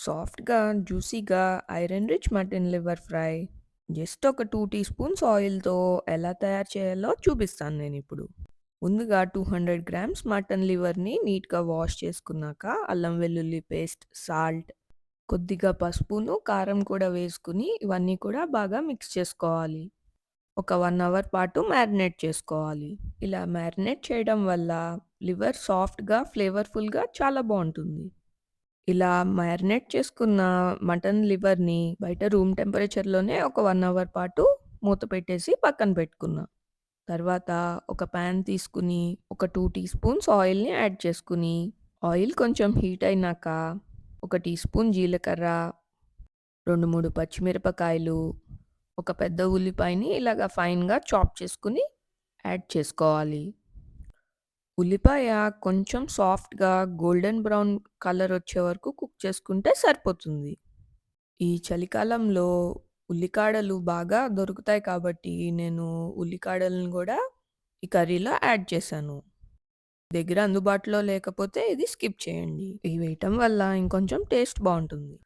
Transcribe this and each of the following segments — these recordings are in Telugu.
సాఫ్ట్‌గా, జ్యూసీగా iron rich mutton liver fry just ఒక 2 టీ స్పూన్స్ ఆయిల్‌తో ఎలా తయారు చేయాలో చూపిస్తాను నేనిప్పుడు. ముందుగా 200 గ్రామ్స్ మటన్ లివర్‌ని నీట్‌గా వాష్ చేసుకున్నాక అల్లం వెల్లుల్లి పేస్ట్, సాల్ట్, కొద్దిగా పసుపును, కారం కూడా వేసుకొని ఇవన్నీ కూడా బాగా మిక్స్ చేసుకోవాలి. ఒక 1 అవర్ పాటు మ్యారినేట్ చేసుకోవాలి. ఇలా మ్యారినేట్ చేయడం వల్ల లివర్ సాఫ్ట్‌గా, ఫ్లేవర్‌ఫుల్‌గా చాలా బావుంటుంది. ఇలా మ్యారినేట్ చేసుకున్న మటన్ లివర్‌ని బయట రూమ్ టెంపరేచర్‌లోనే ఒక 1 అవర్ పాటు మూత పెట్టేసి పక్కన పెట్టుకున్నా. తర్వాత ఒక పాన్ తీసుకొని, ఒక 2 టీ స్పూన్స్ ఆయిల్‌ని యాడ్ చేసుకొని, ఆయిల్ కొంచెం హీట్ అయినాక, ఒక టీ స్పూన్ జీలకర్ర, 2, 3 పచ్చిమిరపకాయలు, ఒక పెద్ద ఉల్లిపాయని ఇలాగ ఫైన్‌గా చాప్ చేసుకొని యాడ్ చేసుకోవాలి. ఉల్లిపాయ కొంచెం సాఫ్ట్‌గా గోల్డెన్ బ్రౌన్ కలర్ వచ్చే వరకు కుక్ చేసుకుంటే సరిపోతుంది. ఈ చలికాలంలో ఉల్లికాడలు బాగా దొరుకుతాయి కాబట్టి నేను ఉల్లికాడలను గూడా ఈ కర్రీలో యాడ్ చేశాను. దగ్గర అందుబాటులో లేకపోతే ఇది స్కిప్ చేయండి. ఇవి వేయటం వల్ల ఇంకొంచెం టేస్ట్ బావుంటుంది.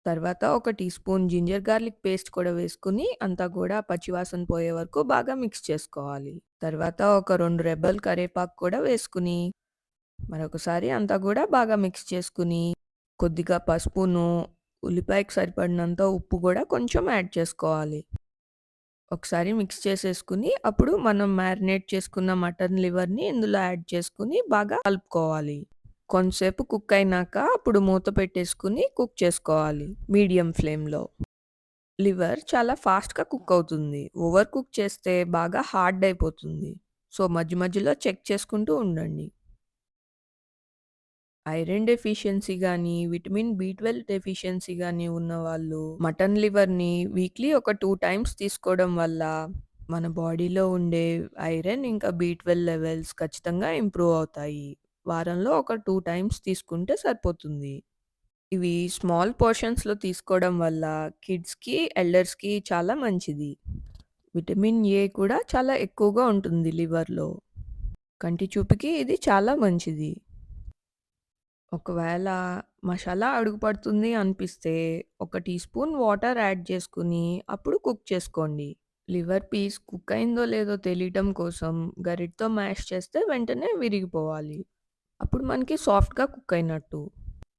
తర్వాత ఒక teaspoon ginger garlic paste కూడా వేసుకొని అంతా కూడా పచ్చివాసన పోయే వరకు బాగా మిక్స్ చేసుకోవాలి. తర్వాత ఒక 2 రెబ్బలు కరివేపాకు కూడా వేసుకొని మరొకసారి అంతా గూడా బాగా మిక్స్ చేసుకొని, కొద్దిగా పసుపును, ఉల్లిపాయకి సరిపడినంత ఉప్పు గూడా కొంచెం యాడ్ చేసుకోవాలి. ఒకసారి మిక్స్ చేసేసుకొని, అప్పుడు మనం మ్యారినేట్ చేసుకున్న మటన్ లివర్‌ని ఇందులో యాడ్ చేసుకొని బాగా కలుపుకోవాలి. కొంతసేపు కుక్ అయినాక అప్పుడు మూత పెట్టేసుకొని కుక్ చేసుకోవాలి మీడియం ఫ్లేమ్‌లో. లివర్ చాలా ఫాస్ట్‌గా కుక్ అవుతుంది. ఓవర్ కుక్ చేస్తే బాగా హార్డ్ అయిపోతుంది. సో, మధ్య మధ్యలో చెక్ చేసుకుంటూ ఉండండి. ఐరన్ డెఫిషియన్సీ గానీ, విటమిన్ బి12 డెఫిషియన్సీ గానీ ఉన్నవాళ్ళు మటన్ లివర్‌ని వీక్లీ ఒక 2 టైమ్స్ తీసుకోవడం వల్ల మన బాడీలో ఉండే ఐరన్ ఇంకా బి12 లెవెల్స్ ఖచ్చితంగా ఇంప్రూవ్ అవుతాయి. వారంలో ఒక 2 టైమ్స్ తీసుకుంటే సరిపోతుంది. ఇవి స్మాల్ పోర్షన్స్‌లో తీసుకోవడం వల్ల కిడ్స్‌కి, ఎల్డర్స్‌కి చాలా మంచిది. విటమిన్ ఏ కూడా చాలా ఎక్కువగా ఉంటుంది లివర్‌లో. కంటి చూపుకి ఇది చాలా మంచిది. ఒకవేళ మసాలా అడుగు పడుతుంది అనిపిస్తే, ఒక టీ స్పూన్ వాటర్ యాడ్ చేసుకొని, అప్పుడు కుక్ చేసుకోండి. లివర్ పీస్ కుక్ అయిందో లేదో తెలియటం కోసం గరిటతో మ్యాష్ చేస్తే వెంటనే విరిగిపోవాలి. అప్పుడు మనకి సాఫ్ట్‌గా కుక్ అయినట్టు.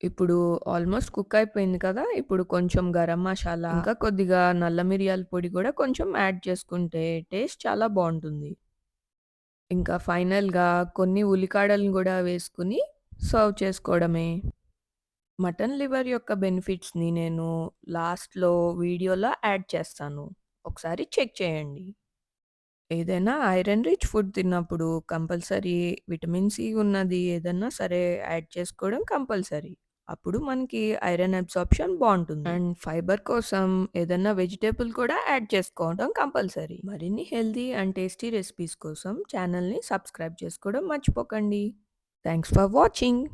ఇప్పుడు ఆల్మోస్ట్ కుక్ అయిపోయింది కదా! ఇప్పుడు కొంచెం గరం మసాలా, ఇంకా కొద్దిగా నల్ల మిరియాల పొడి కూడా కొంచెం యాడ్ చేసుకుంటే టేస్ట్ చాలా బావుంటుంది. ఇంకా ఫైనల్‌గా కొన్ని ఉల్లికాడలను గూడా వేసుకొని సర్వ్ చేసుకోవడమే. మటన్ లివర్ యొక్క బెనిఫిట్స్‌ని నేను లాస్ట్‌లో వీడియోలో యాడ్ చేస్తాను. ఒకసారి చెక్ చేయండి. ఏదైనా ఐరన్ రిచ్ ఫుడ్ తిన్నప్పుడు కంపల్సరీ విటమిన్ సి ఉన్నది ఏదన్నా సరే యాడ్ చేసుకోవడం కంపల్సరీ. అప్పుడు మనకి ఐరన్ అబ్సార్ప్షన్ బావుంటుంది. అండ్ ఫైబర్ కోసం ఏదన్నా వెజిటబుల్ కూడా యాడ్ చేసుకోవడం కంపల్సరీ. మరిన్ని హెల్తీ అండ్ టేస్టీ రెసిపీస్ కోసం ఛానల్‌ని సబ్స్క్రైబ్ చేసుకోవడం మర్చిపోకండి. Thanks for watching.